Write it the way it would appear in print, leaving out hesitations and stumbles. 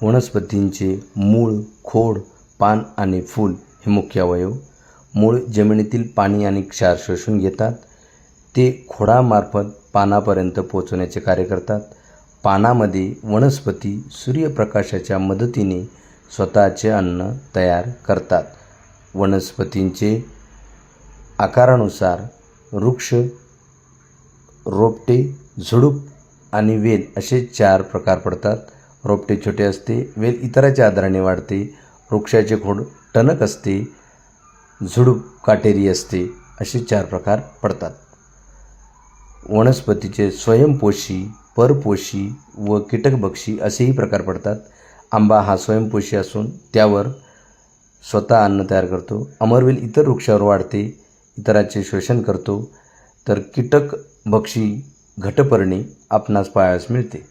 वनस्पतींचे मूळ, खोड, पान आणि फूल हे मुख्य अवयव. मूळ जमिनीतील पाणी आणि क्षार शोषून घेतात. ते खोडामार्फत पानापर्यंत पोहोचवण्याचे कार्य करतात. पानामध्ये वनस्पती सूर्यप्रकाशाच्या मदतीने स्वतःचे अन्न तयार करतात. वनस्पतींचे आकारानुसार वृक्ष, रोपटे, झुडूप आणि वेल असे 4 प्रकार पडतात. रोपटे छोटे असते, वेल इतराच्या आधाराने वाढते, वृक्षाचे खोड टणक असते, झुडूप काटेरी असते, असे 4 प्रकार पडतात. वनस्पतीचे स्वयंपोषी, परपोषी व कीटकभक्षी असेही प्रकार पडतात. आंबा हा स्वयंपोषी असून त्यावर स्वतः अन्न तयार करतो. अमरवेल इतर वृक्षावर वाढते, इतरांचे शोषण करतो. तर कीटकभक्षी घटपर्णी आपणास पाहावयास मिळते.